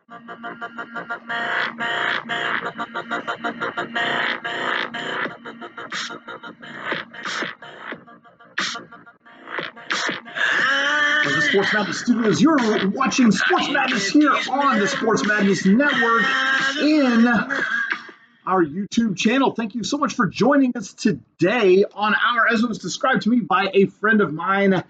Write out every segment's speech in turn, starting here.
The Sports Madness Studios. You're watching Sports Madness here on the Sports Madness Network in our YouTube channel. Thank you so much for joining us today on our, as it was described to me by a friend of mine,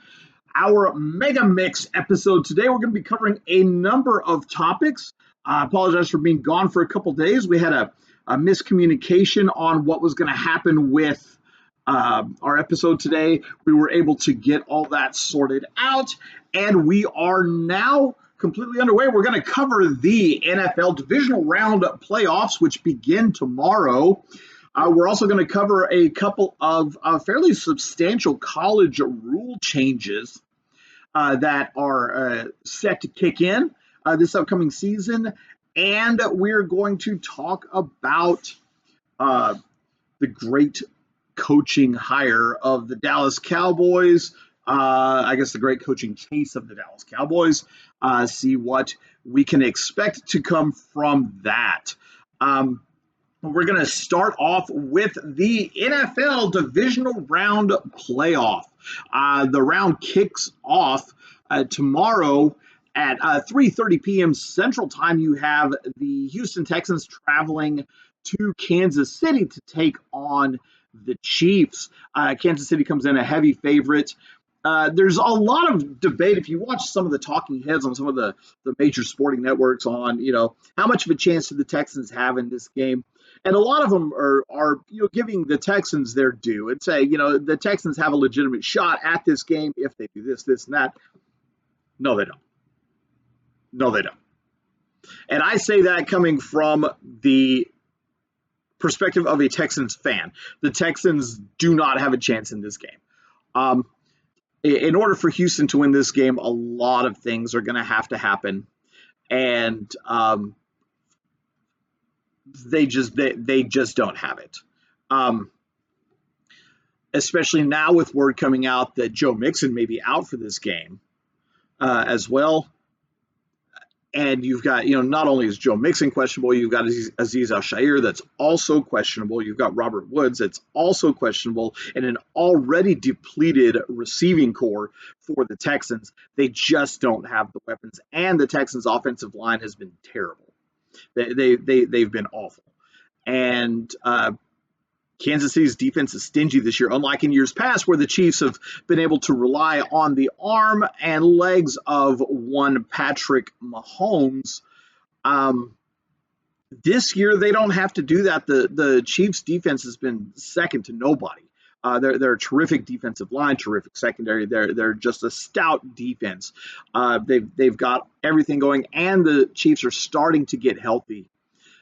our Mega Mix episode. Today we're going to be covering a number of topics. I apologize for being gone for a couple days. We had a miscommunication on what was going to happen with our episode today. We were able to get all that sorted out, and we are now completely underway. We're going to cover the NFL divisional round playoffs, which begin tomorrow. We're also going to cover a couple of fairly substantial college rule changes that are set to kick in this upcoming season. And we're going to talk about the great coaching hire of the Dallas Cowboys. I guess the great coaching case of the Dallas Cowboys. See what we can expect to come from that. We're going to start off with the NFL divisional round playoff. The round kicks off tomorrow at 3:30 p.m. Central Time. You have the Houston Texans traveling to Kansas City to take on the Chiefs. Kansas City comes in a heavy favorite. There's a lot of debate if you watch some of the talking heads on some of the major sporting networks on, how much of a chance do the Texans have in this game? And a lot of them are giving the Texans their due and say, the Texans have a legitimate shot at this game if they do this, and that. No, they don't. No, they don't. And I say that coming from the perspective of a Texans fan. The Texans do not have a chance in this game. In order for Houston to win this game, a lot of things are going to have to happen, and they just don't have it. Especially now with word coming out that Joe Mixon may be out for this game as well. And you've got, not only is Joe Mixon questionable, you've got Azeez Al-Shaair that's also questionable. You've got Robert Woods that's also questionable, and an already depleted receiving core for the Texans. They just don't have the weapons, and the Texans' offensive line has been terrible. They've been awful. And Kansas City's defense is stingy this year, unlike in years past where the Chiefs have been able to rely on the arm and legs of one Patrick Mahomes. This year, they don't have to do that. The Chiefs' defense has been second to nobody. They're a terrific defensive line, terrific secondary. They're just a stout defense. They've got everything going, and the Chiefs are starting to get healthy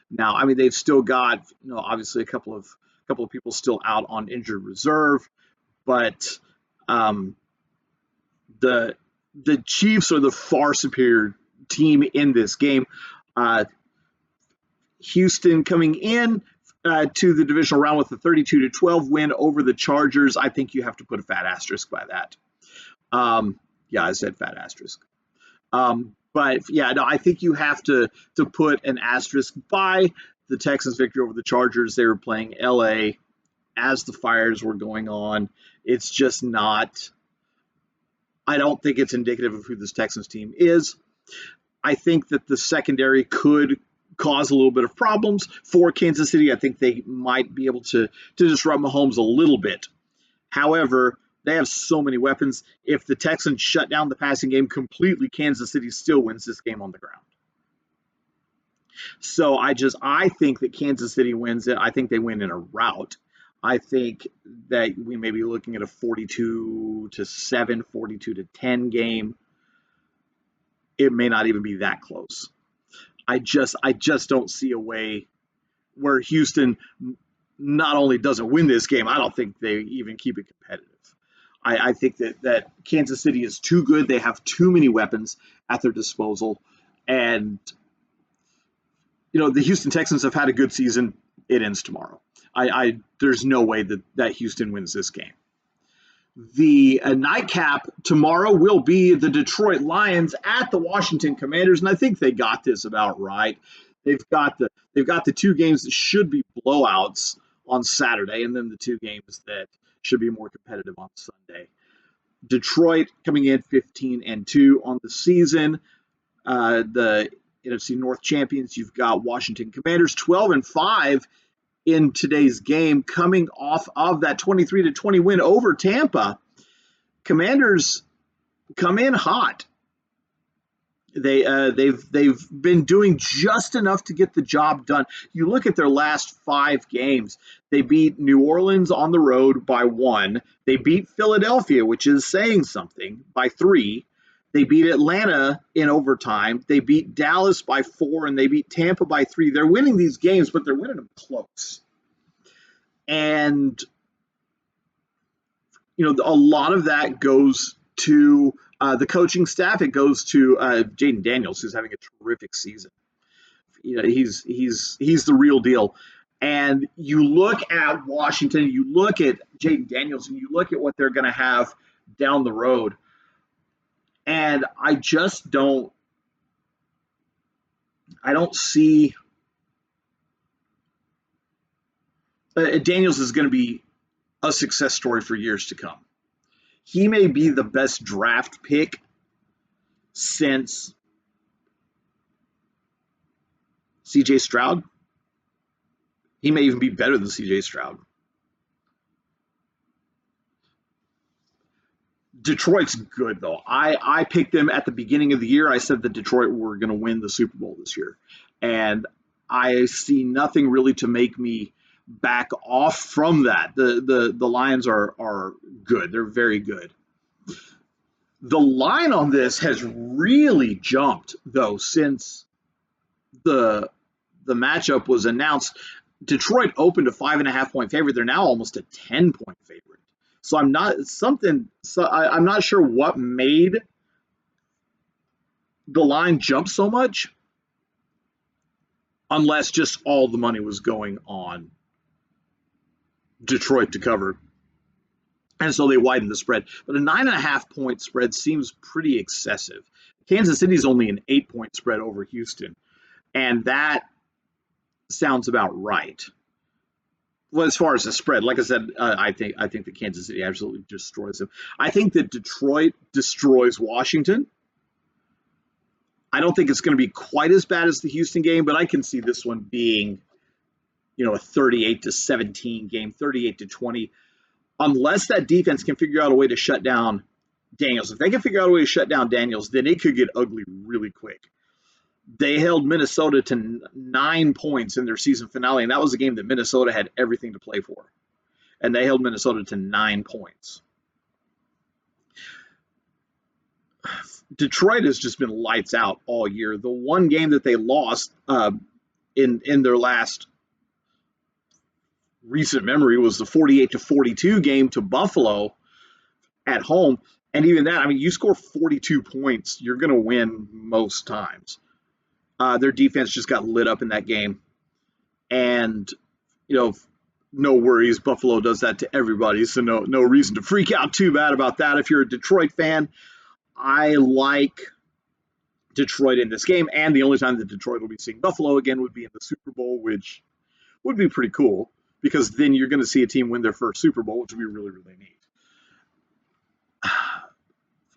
now. I mean, they've still got, obviously a couple of people still out on injured reserve, but the Chiefs are the far superior team in this game. Houston coming in to the divisional round with a 32-12 win over the Chargers. I think you have to put a fat asterisk by that. I said fat asterisk. But yeah, no, I think you have to put an asterisk by the Texans' victory over the Chargers. They were playing LA as the fires were going on. It's just not, I don't think it's indicative of who this Texans team is. I think that the secondary could cause a little bit of problems for Kansas City. I think they might be able to disrupt Mahomes a little bit. However, they have so many weapons. If the Texans shut down the passing game completely, Kansas City still wins this game on the ground. So I think that Kansas City wins it. I think they win in a rout. I think that we may be looking at a 42-7, 42-10 game. It may not even be that close. I just don't see a way where Houston not only doesn't win this game, I don't think they even keep it competitive. I think that Kansas City is too good. They have too many weapons at their disposal. And the Houston Texans have had a good season. It ends tomorrow. There's no way that Houston wins this game. The nightcap tomorrow will be the Detroit Lions at the Washington Commanders, and I think they got this about right. They've got the two games that should be blowouts on Saturday, and then the two games that should be more competitive on Sunday. Detroit coming in 15-2 on the season. The NFC North champions, you've got Washington Commanders 12-5 in today's game, coming off of that 23-20 win over Tampa. Commanders come in hot. They've been doing just enough to get the job done. You look at their last 5 games. They beat New Orleans on the road by 1. They beat Philadelphia, which is saying something, by 3. They beat Atlanta in overtime. They beat Dallas by 4, and they beat Tampa by 3. They're winning these games, but they're winning them close. And a lot of that goes to the coaching staff. It goes to Jaden Daniels, who's having a terrific season. He's the real deal. And you look at Washington, you look at Jaden Daniels, and you look at what they're going to have down the road. And I don't see Daniels is going to be a success story for years to come. He may be the best draft pick since C.J. Stroud. He may even be better than C.J. Stroud. Detroit's good, though. I picked them at the beginning of the year. I said that Detroit were going to win the Super Bowl this year. And I see nothing really to make me back off from that. The Lions are good. They're very good. The line on this has really jumped, though, since the matchup was announced. Detroit opened a 5.5-point favorite. They're now almost a 10-point favorite. So I'm not sure what made the line jump so much, unless just all the money was going on Detroit to cover. And so they widened the spread. But a 9.5-point spread seems pretty excessive. Kansas City's only an 8-point spread over Houston. And that sounds about right. Well, as far as the spread, like I said, I think that Kansas City absolutely destroys them. I think that Detroit destroys Washington. I don't think it's going to be quite as bad as the Houston game, but I can see this one being, a 38-17 game, 38-20, unless that defense can figure out a way to shut down Daniels. If they can figure out a way to shut down Daniels, then it could get ugly really quick. They held Minnesota to 9 points in their season finale, and that was a game that Minnesota had everything to play for. And they held Minnesota to 9 points. Detroit has just been lights out all year. The one game that they lost in their last recent memory was the 48-42 game to Buffalo at home. And even that, you score 42 points, you're going to win most times. Their defense just got lit up in that game. And, no worries. Buffalo does that to everybody, so no reason to freak out too bad about that. If you're a Detroit fan, I like Detroit in this game. And the only time that Detroit will be seeing Buffalo again would be in the Super Bowl, which would be pretty cool, because then you're going to see a team win their first Super Bowl, which would be really, really neat.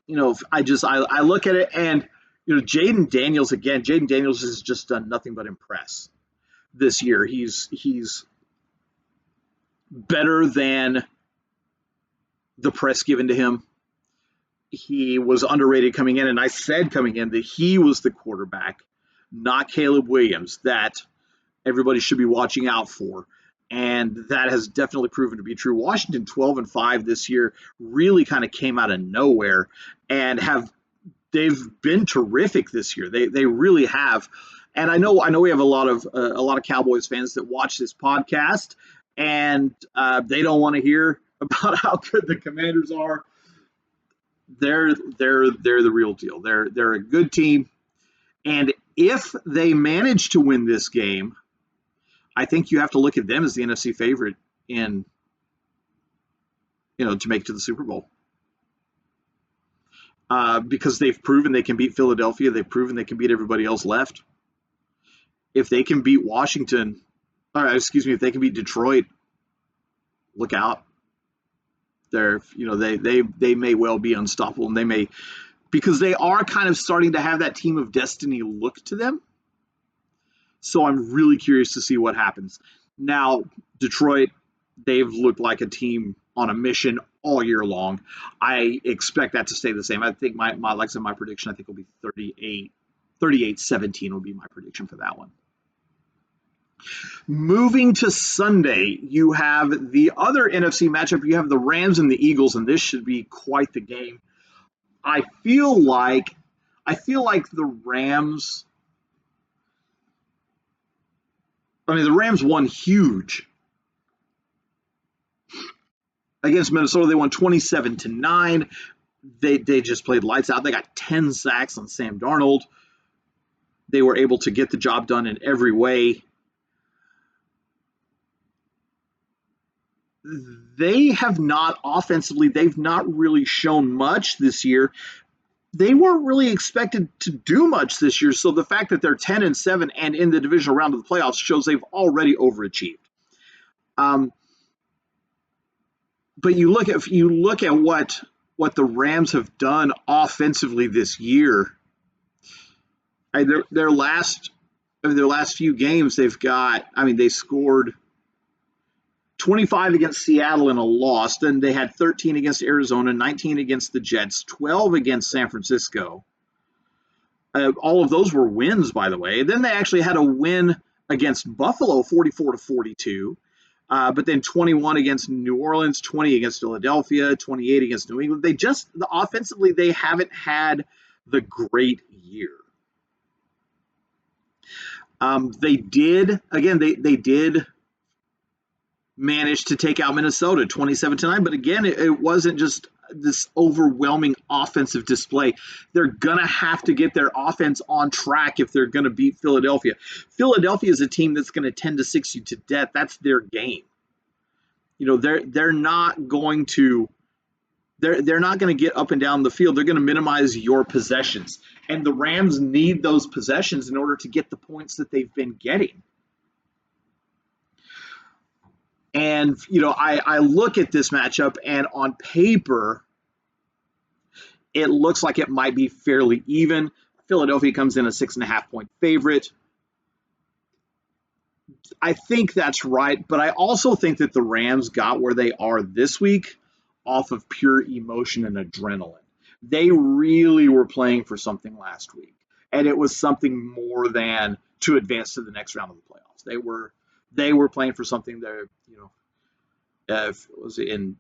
I look at it and, Jaden Daniels has just done nothing but impress this year. He's better than the press given to him. He was underrated coming in, and I said coming in that he was the quarterback, not Caleb Williams, that everybody should be watching out for. And that has definitely proven to be true. Washington 12-5 this year really kind of came out of nowhere, and they've been terrific this year. They really have. And I know we have a lot of Cowboys fans that watch this podcast, and they don't want to hear about how good the Commanders are. They're the real deal. They're a good team, and if they manage to win this game, I think you have to look at them as the NFC favorite in to make it to the Super Bowl. Because they've proven they can beat Philadelphia. They've proven they can beat everybody else left. If they can beat Washington, if they can beat Detroit, look out. They may well be unstoppable, and they may, because they are kind of starting to have that team of destiny look to them. So I'm really curious to see what happens. Now, Detroit, they've looked like a team on a mission all year long. I expect that to stay the same. I think my prediction, I think, will be 38-17 will be my prediction for that one. Moving to Sunday, you have the other NFC matchup. You have the Rams and the Eagles, and this should be quite the game. I feel like the Rams. The Rams won huge against Minnesota. They won 27-9. They just played lights out. They got 10 sacks on Sam Darnold. They were able to get the job done in every way. They have not offensively, they've not really shown much this year. They weren't really expected to do much this year. So the fact that they're 10-7 and in the divisional round of the playoffs shows they've already overachieved. But you look at what the Rams have done offensively this year. Their last few games, they scored 25 against Seattle in a loss. Then they had 13 against Arizona, 19 against the Jets, 12 against San Francisco. All of those were wins, by the way. Then they actually had a win against Buffalo, 44-42. But then 21 against New Orleans, 20 against Philadelphia, 28 against New England. Offensively, they haven't had the great year. They did manage to take out Minnesota 27-9, but again, it wasn't just this overwhelming offensive display. They're gonna have to get their offense on track if they're gonna beat Philadelphia. Philadelphia is a team that's gonna 10-6 you to death. That's their game. They're not going to get up and down the field. They're going to minimize your possessions, and the Rams need those possessions in order to get the points that they've been getting. And, I look at this matchup, and on paper, it looks like it might be fairly even. Philadelphia comes in a 6.5-point favorite. I think that's right, but I also think that the Rams got where they are this week off of pure emotion and adrenaline. They really were playing for something last week, and it was something more than to advance to the next round of the playoffs. They were playing for something that, was in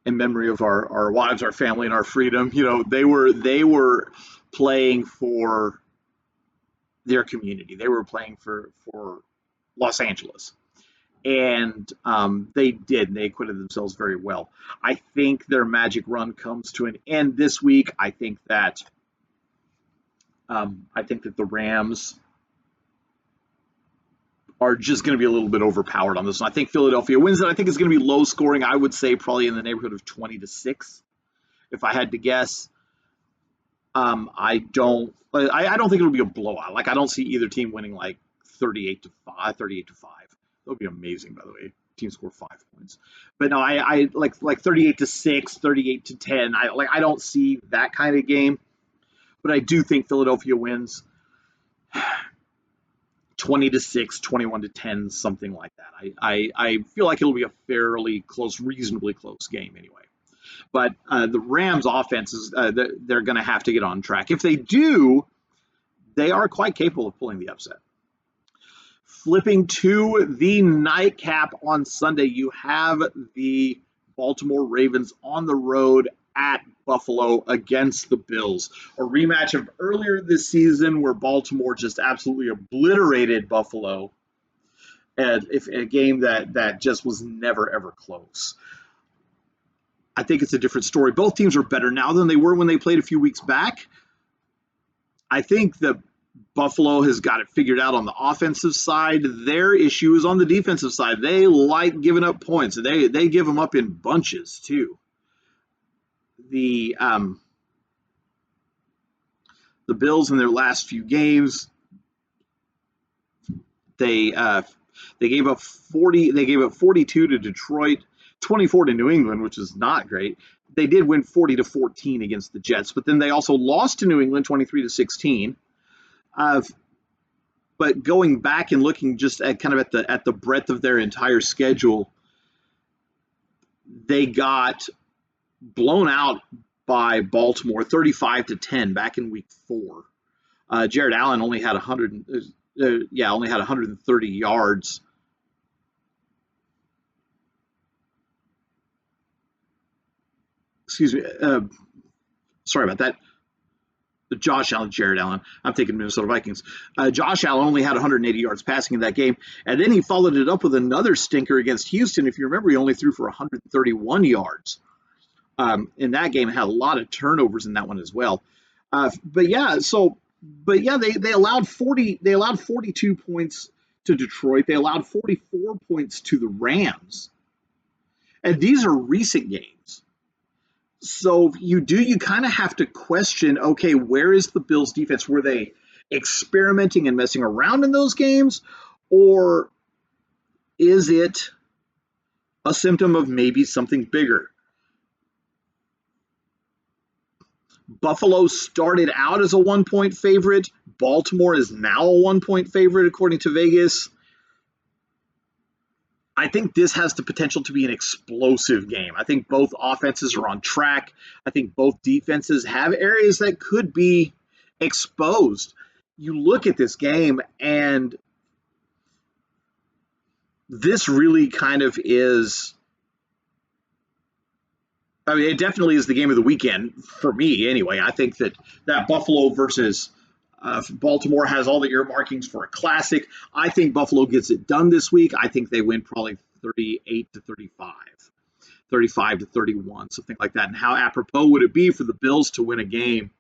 memory of our wives, our family, and our freedom. They were playing for their community. They were playing for Los Angeles. And they acquitted themselves very well. I think their magic run comes to an end this week. I think that the Rams are just going to be a little bit overpowered on this one. I think Philadelphia wins it. I think it's going to be low scoring. I would say probably in the neighborhood of 20-6, if I had to guess. I don't think it'll be a blowout. I don't see either team winning 38-5. That would be amazing, by the way. Team score 5 points. But no, I like 38-6, 38-10. I don't see that kind of game. But I do think Philadelphia wins 20-6, 21-10, something like that. I feel like it'll be a fairly close, reasonably close game anyway. But the Rams' offense they're going to have to get on track. If they do, they are quite capable of pulling the upset. Flipping to the nightcap on Sunday, you have the Baltimore Ravens on the road at Buffalo against the Bills. A rematch of earlier this season where Baltimore just absolutely obliterated Buffalo. And a game that just was never, ever close. I think it's a different story. Both teams are better now than they were when they played a few weeks back. I think the Buffalo has got it figured out on the offensive side. Their issue is on the defensive side. They like giving up points. They give them up in bunches too. The Bills in their last few games, they gave up 40. They gave up 42 to Detroit, 24 to New England, which is not great. They did win 40-14 against the Jets, but then they also lost to New England 23-16. But going back and looking just at kind of at the breadth of their entire schedule, they got blown out by Baltimore 35-10 back in week 4. Jared Allen only had 130 yards. Excuse me. Sorry about that. Josh Allen, Jared Allen. I'm thinking Minnesota Vikings. Josh Allen only had 180 yards passing in that game, and then he followed it up with another stinker against Houston. If you remember, he only threw for 131 yards in that game. Had a lot of turnovers in that one as well. They allowed 40. They allowed 42 points to Detroit. They allowed 44 points to the Rams, and these are recent games. So you kind of have to question, okay, where is the Bills defense? Were they experimenting and messing around in those games? Or is it a symptom of maybe something bigger? Buffalo started out as a 1-point favorite. Baltimore is now a 1-point favorite, according to Vegas. I think this has the potential to be an explosive game. I think both offenses are on track. I think both defenses have areas that could be exposed. You look at this game, and this really kind of is, I mean, it definitely is the game of the weekend for me anyway. I think that Buffalo versus Baltimore has all the earmarkings for a classic. I think Buffalo gets it done this week. I think they win probably 38-35, 35-31, something like that. And how apropos would it be for the Bills to win a game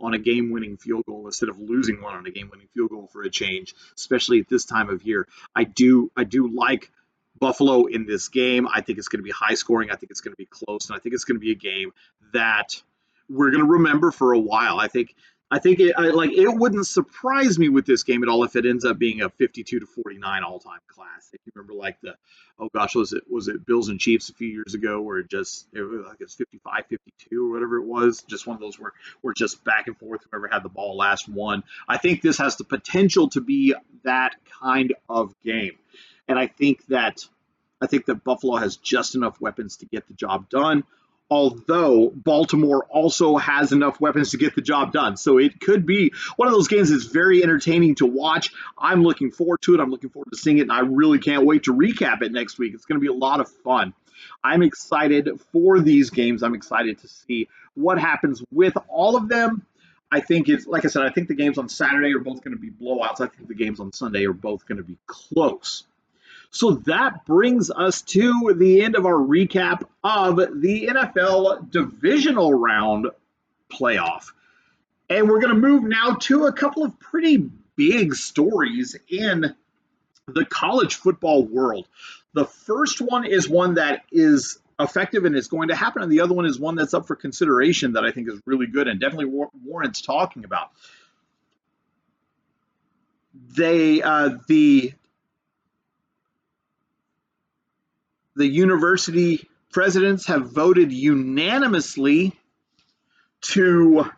on a game-winning field goal instead of losing one on a game-winning field goal for a change, especially at this time of year? I do like Buffalo in this game. I think it's going to be high scoring. I think it's going to be close, and I think it's going to be a game that we're going to remember for a while. I think it wouldn't surprise me with this game at all if it ends up being a 52-49 all-time classic. You remember was it Bills and Chiefs a few years ago where it was 55-52 or whatever it was, just one of those where we're just back and forth, whoever had the ball last won. I think this has the potential to be that kind of game. And I think that Buffalo has just enough weapons to get the job done, although Baltimore also has enough weapons to get the job done. So it could be one of those games that's very entertaining to watch. I'm looking forward to it. I'm looking forward to seeing it, and I really can't wait to recap it next week. It's going to be a lot of fun. I'm excited for these games. I'm excited to see what happens with all of them. I think it's, like I said, I think the games on Saturday are both going to be blowouts. I think the games on Sunday are both going to be close. So that brings us to the end of our recap of the NFL divisional round playoff. And we're going to move now to a couple of pretty big stories in the college football world. The first one is one that is effective and is going to happen, and the other one is one that's up for consideration that I think is really good and definitely warrants talking about. The university presidents have voted unanimously to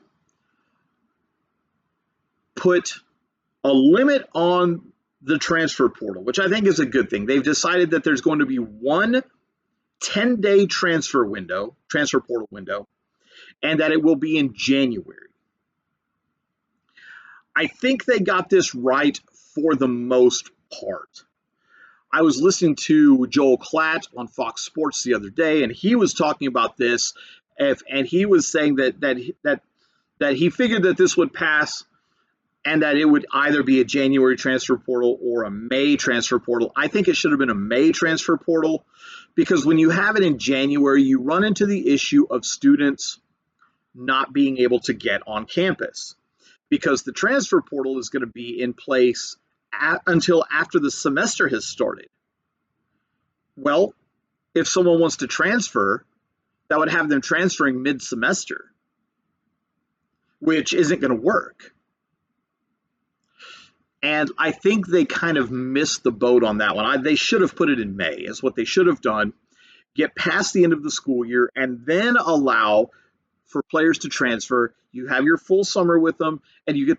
put a limit on the transfer portal, which I think is a good thing. They've decided that there's going to be one 10-day transfer portal window, and that it will be in January. I think they got this right for the most part. I was listening to Joel Klatt on Fox Sports the other day, and he was talking about this, and he was saying that he figured that this would pass and that it would either be a January transfer portal or a May transfer portal. I think it should have been a May transfer portal because when you have it in January, you run into the issue of students not being able to get on campus because the transfer portal is going to be in place until after the semester has started. Well, if someone wants to transfer, that would have them transferring mid-semester, which isn't going to work. And I think they kind of missed the boat on that one. They should have put it in May, is what they should have done. Get past the end of the school year and then allow for players to transfer. You have your full summer with them, and you get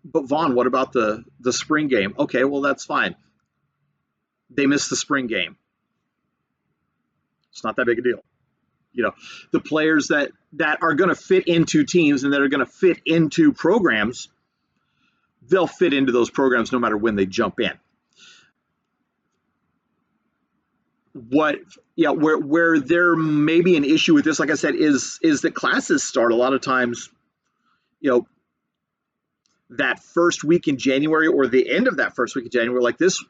but Vaughn, what about the spring game? Okay, well, that's fine. They missed the spring game. It's not that big a deal. The players that are going to fit into teams and that are going to fit into programs, they'll fit into those programs no matter when they jump in. Where there may be an issue with this, like I said, is that classes start a lot of times, that first week in January or the end of that first week in January. Like this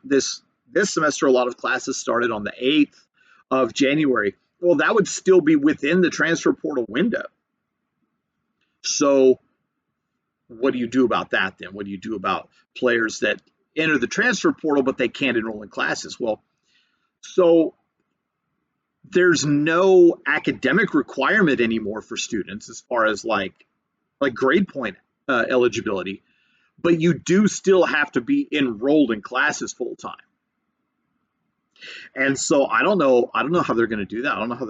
semester, a lot of classes started on the 8th of January. Well, that would still be within the transfer portal window. So what do you do about that then? What do you do about players that enter the transfer portal but they can't enroll in classes? Well, so there's no academic requirement anymore for students as far as like grade point eligibility, but you do still have to be enrolled in classes full time. And so I don't know how they're going to do that. I don't know how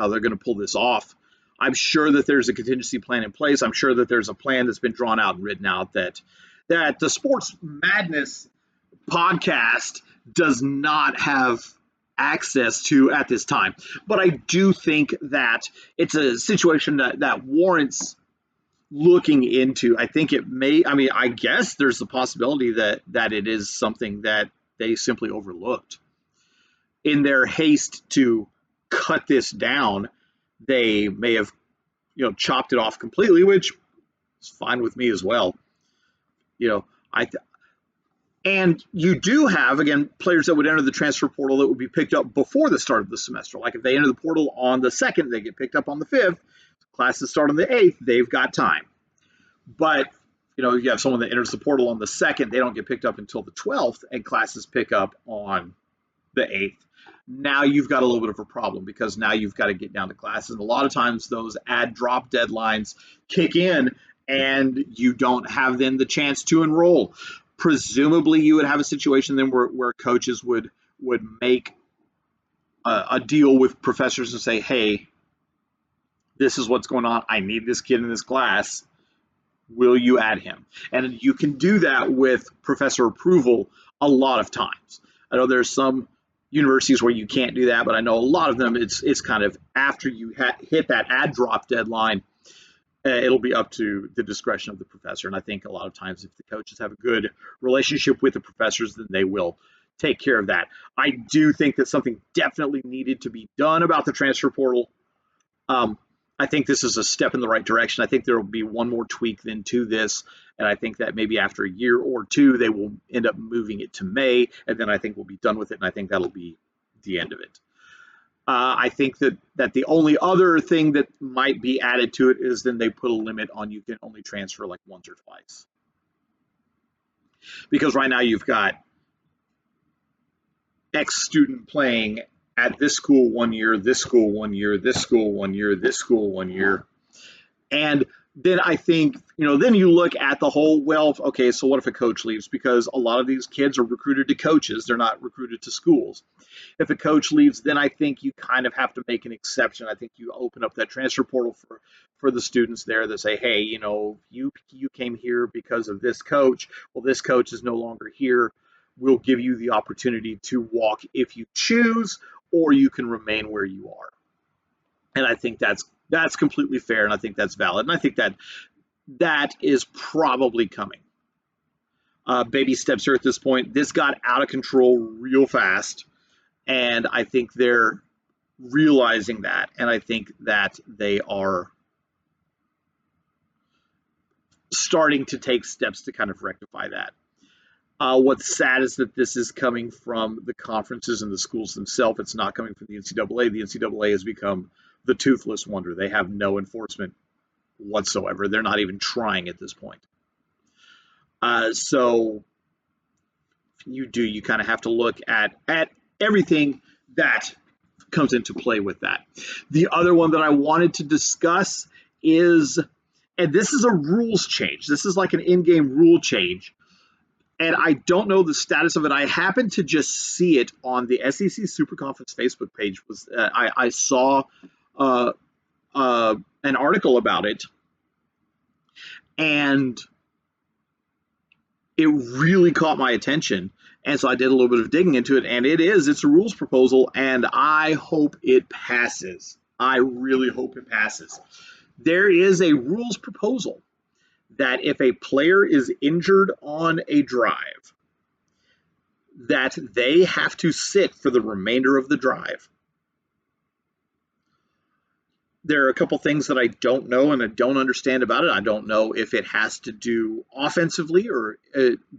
they're going to pull this off. I'm sure that there's a contingency plan in place. I'm sure that there's a plan that's been drawn out and written out that the Sports Madness podcast does not have access to at this time. But I do think that it's a situation that warrants looking into. I think it may, I guess there's the possibility that it is something that they simply overlooked. In their haste to cut this down, they may have, chopped it off completely, which is fine with me as well. And you do have, again, players that would enter the transfer portal that would be picked up before the start of the semester. Like if they enter the portal on the 2nd, they get picked up on the 5th. Classes start on the 8th, they've got time. But, you have someone that enters the portal on the 2nd, they don't get picked up until the 12th, and classes pick up on the 8th. Now you've got a little bit of a problem because now you've got to get down to classes. And a lot of times those add drop deadlines kick in and you don't have then the chance to enroll. Presumably you would have a situation then where coaches would make a deal with professors and say, hey, this is what's going on. I need this kid in this class. Will you add him? And you can do that with professor approval a lot of times. I know there's some universities where you can't do that, but I know a lot of them, it's kind of after you hit that add drop deadline, it'll be up to the discretion of the professor. And I think a lot of times if the coaches have a good relationship with the professors, then they will take care of that. I do think that something definitely needed to be done about the transfer portal. I think this is a step in the right direction. I think there will be one more tweak then to this, and I think that maybe after a year or two, they will end up moving it to May, and then I think we'll be done with it, and I think that'll be the end of it. I think that the only other thing that might be added to it is then they put a limit on you can only transfer like once or twice. Because right now you've got X student playing at this school 1 year, this school 1 year, this school 1 year, this school 1 year. And then I think, then you look at the whole, well, okay, so what if a coach leaves? Because a lot of these kids are recruited to coaches. They're not recruited to schools. If a coach leaves, then I think you kind of have to make an exception. I think you open up that transfer portal for the students there that say, hey, you came here because of this coach. Well, this coach is no longer here. We'll give you the opportunity to walk if you choose, or you can remain where you are. And I think that's completely fair, and I think that's valid. And I think that is probably coming. Baby steps here at this point. This got out of control real fast, and I think they're realizing that, and I think that they are starting to take steps to kind of rectify that. What's sad is that this is coming from the conferences and the schools themselves. It's not coming from the NCAA. The NCAA has become the toothless wonder. They have no enforcement whatsoever. They're not even trying at this point. So you kind of have to look at everything that comes into play with that. The other one that I wanted to discuss is, and this is a rules change. This is like an in-game rule change. And I don't know the status of it. I happened to just see it on the SEC Super Conference Facebook page. I saw an article about it, and it really caught my attention. And so I did a little bit of digging into it, and it's a rules proposal, and I hope it passes. I really hope it passes. There is a rules proposal that if a player is injured on a drive, that they have to sit for the remainder of the drive. There are a couple things that I don't know and I don't understand about it. I don't know if it has to do offensively or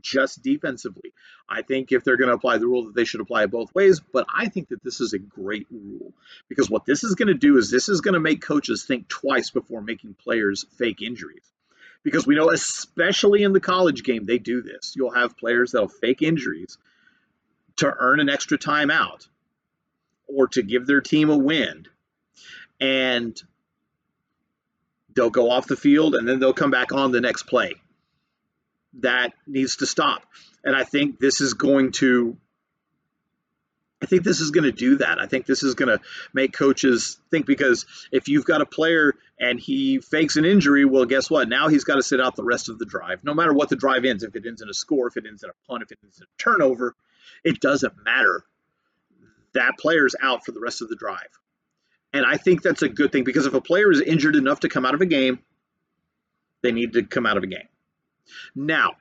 just defensively. I think if they're going to apply the rule, that they should apply it both ways. But I think that this is a great rule, because what this is going to do is this is going to make coaches think twice before making players fake injuries. Because we know, especially in the college game, they do this. You'll have players that'll fake injuries to earn an extra timeout or to give their team a win. And they'll go off the field and then they'll come back on the next play. That needs to stop. And I think this is going to do that. I think this is going to make coaches think, because if you've got a player and he fakes an injury, well, guess what? Now he's got to sit out the rest of the drive. No matter what the drive ends, if it ends in a score, if it ends in a punt, if it ends in a turnover, it doesn't matter. That player's out for the rest of the drive. And I think that's a good thing, because if a player is injured enough to come out of a game, they need to come out of a game. Now,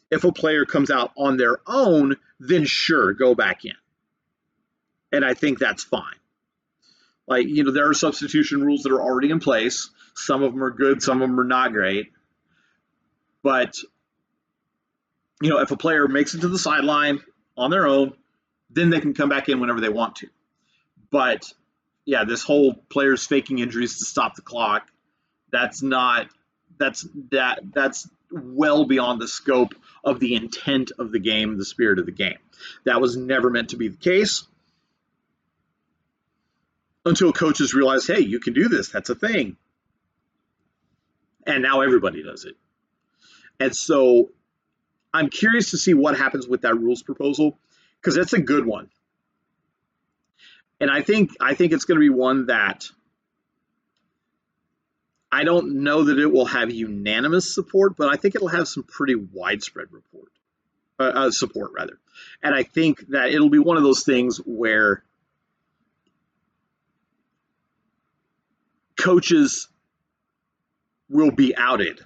if a player comes out on their own, then sure, go back in. And I think that's fine. Like, there are substitution rules that are already in place. Some of them are good, some of them are not great. But, if a player makes it to the sideline on their own, then they can come back in whenever they want to. But yeah, this whole players faking injuries to stop the clock, that's well beyond the scope of the intent of the game, the spirit of the game. That was never meant to be the case until coaches realize, hey, you can do this. That's a thing. And now everybody does it. And so I'm curious to see what happens with that rules proposal, because that's a good one. And I think it's going to be one that I don't know that it will have unanimous support, but I think it'll have some pretty widespread support. And I think that it'll be one of those things where coaches will be outed.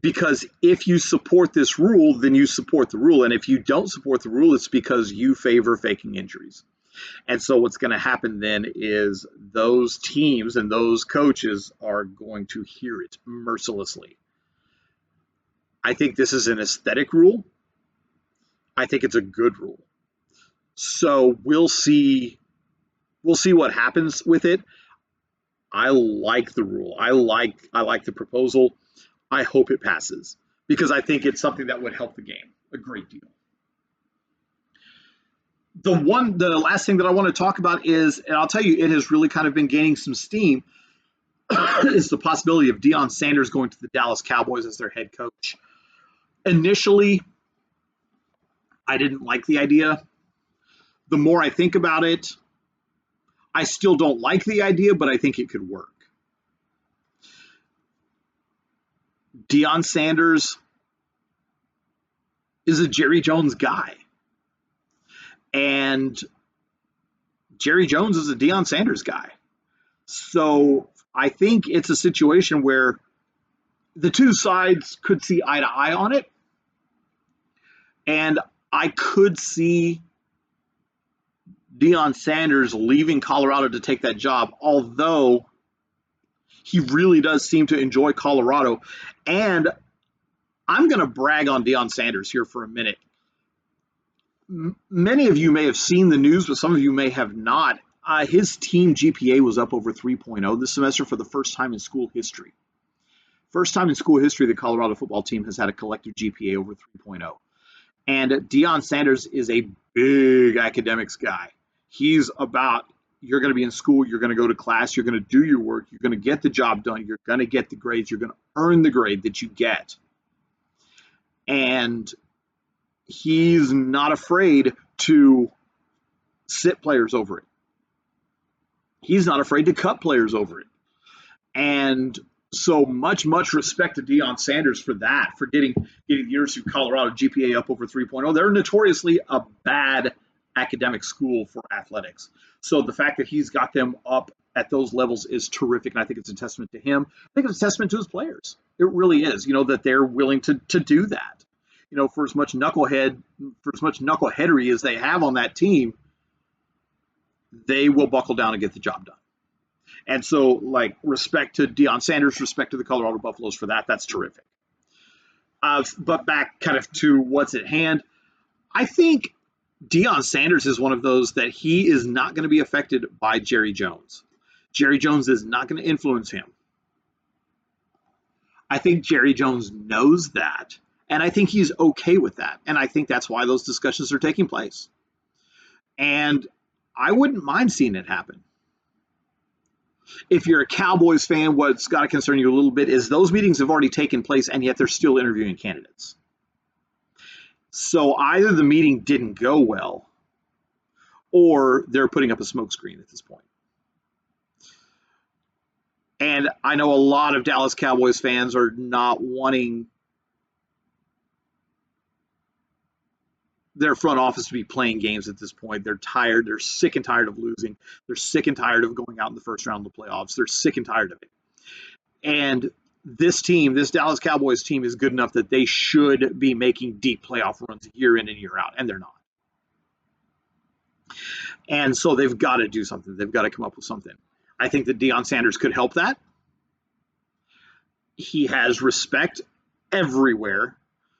Because if you support this rule, then you support the rule. And if you don't support the rule, it's because you favor faking injuries. And so what's going to happen then is those teams and those coaches are going to hear it mercilessly. I think this is an aesthetic rule. I think it's a good rule. So we'll see what happens with it. I like the rule. I like the proposal. I hope it passes, because I think it's something that would help the game a great deal. The last thing that I want to talk about is, and I'll tell you, it has really kind of been gaining some steam, is the possibility of Deion Sanders going to the Dallas Cowboys as their head coach. Initially, I didn't like the idea. The more I think about it, I still don't like the idea, but I think it could work. Deion Sanders is a Jerry Jones guy. And Jerry Jones is a Deion Sanders guy. So I think it's a situation where the two sides could see eye to eye on it. And I could see Deion Sanders leaving Colorado to take that job, although he really does seem to enjoy Colorado. And I'm going to brag on Deion Sanders here for a minute. Many of you may have seen the news, but some of you may have not. His team GPA was up over 3.0 this semester for the first time in school history. First time in school history, the Colorado football team has had a collective GPA over 3.0. And Deion Sanders is a big academics guy. He's about, you're going to be in school, you're going to go to class, you're going to do your work, you're going to get the job done, you're going to get the grades, you're going to earn the grade that you get. And he's not afraid to sit players over it. He's not afraid to cut players over it. And so much respect to Deion Sanders for that, for getting the University of Colorado GPA up over 3.0. They're notoriously a bad academic school for athletics. So the fact that he's got them up at those levels is terrific, and I think it's a testament to him. I think it's a testament to his players. It really is, that they're willing to do that. For as much knuckleheadery as they have on that team, they will buckle down and get the job done. And so, respect to Deion Sanders, respect to the Colorado Buffaloes for that. That's terrific. But back kind of to what's at hand, I think Deion Sanders is one of those that he is not going to be affected by Jerry Jones. Jerry Jones is not going to influence him. I think Jerry Jones knows that, and I think he's okay with that. And I think that's why those discussions are taking place. And I wouldn't mind seeing it happen. If you're a Cowboys fan, what's got to concern you a little bit is those meetings have already taken place, and yet they're still interviewing candidates. So either the meeting didn't go well, or they're putting up a smokescreen at this point. And I know a lot of Dallas Cowboys fans are not wanting their front office to be playing games at this point. They're tired. They're sick and tired of losing. They're sick and tired of going out in the first round of the playoffs. They're sick and tired of it. And this team, this Dallas Cowboys team, is good enough that they should be making deep playoff runs year in and year out, and they're not. And so they've got to do something. They've got to come up with something. I think that Deion Sanders could help that. He has respect everywhere.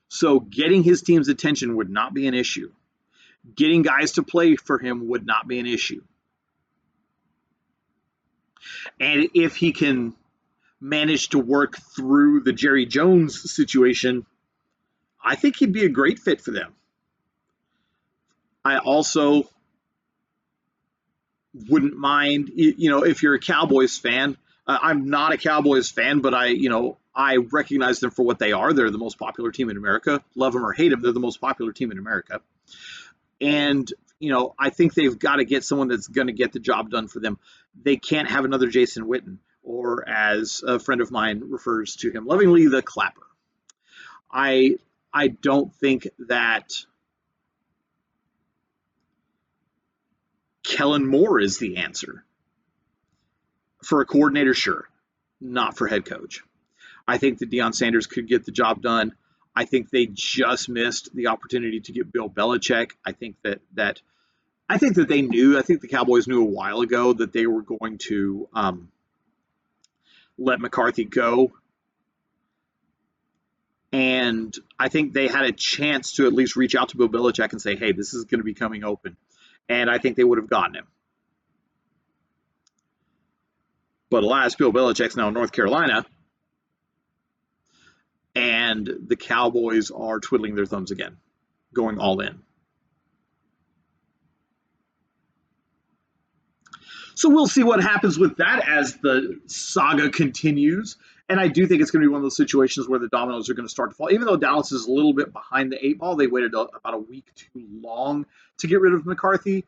So getting his team's attention would not be an issue. Getting guys to play for him would not be an issue. And if he can manage to work through the Jerry Jones situation, I think he'd be a great fit for them. I also wouldn't mind, if you're a Cowboys fan. I'm not a Cowboys fan, but I recognize them for what they are. They're the most popular team in America. Love them or hate them, they're the most popular team in America. And, I think they've got to get someone that's going to get the job done for them. They can't have another Jason Witten, or as a friend of mine refers to him lovingly, the Clapper. I don't think that Kellen Moore is the answer. For a coordinator, sure. Not for head coach. I think that Deion Sanders could get the job done. I think they just missed the opportunity to get Bill Belichick. I think that they knew. I think the Cowboys knew a while ago that they were going to let McCarthy go. And I think they had a chance to at least reach out to Bill Belichick and say, hey, this is going to be coming open. And I think they would have gotten him. But alas, Bill Belichick's now in North Carolina, and the Cowboys are twiddling their thumbs again, going all in. So we'll see what happens with that as the saga continues. And I do think it's going to be one of those situations where the dominoes are going to start to fall. Even though Dallas is a little bit behind the eight ball, they waited about a week too long to get rid of McCarthy.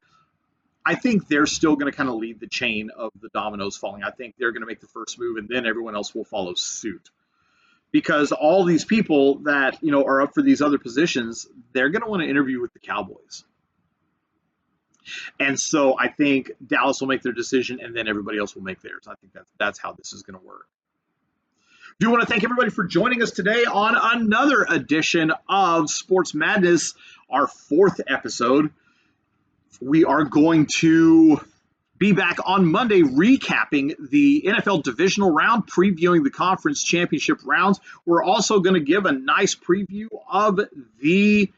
I think they're still going to kind of lead the chain of the dominoes falling. I think they're going to make the first move, and then everyone else will follow suit. Because all these people that are up for these other positions, they're going to want to interview with the Cowboys. And so I think Dallas will make their decision, and then everybody else will make theirs. I think that's how this is going to work. I do want to thank everybody for joining us today on another edition of Sports Madness, our 4th episode. We are going to be back on Monday recapping the NFL divisional round, previewing the conference championship rounds. We're also going to give a nice preview of the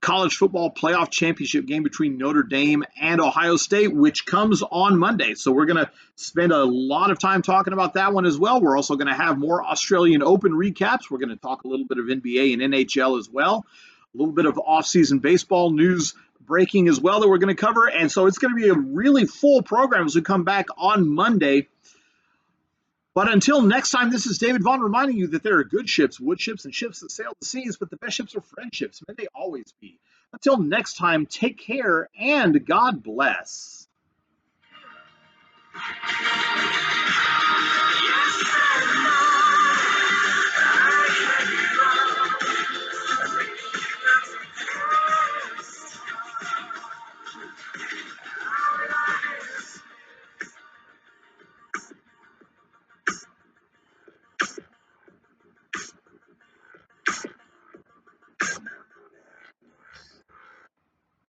college football playoff championship game between Notre Dame and Ohio State, which comes on Monday. So we're going to spend a lot of time talking about that one as well. We're also going to have more Australian Open recaps. We're going to talk a little bit of NBA and NHL as well, a little bit of off-season baseball news breaking as well that we're going to cover. And so it's going to be a really full program as we come back on Monday. But until next time, this is David Vaughn reminding you that there are good ships, wood ships, and ships that sail the seas, but the best ships are friendships. May they always be. Until next time, take care and God bless.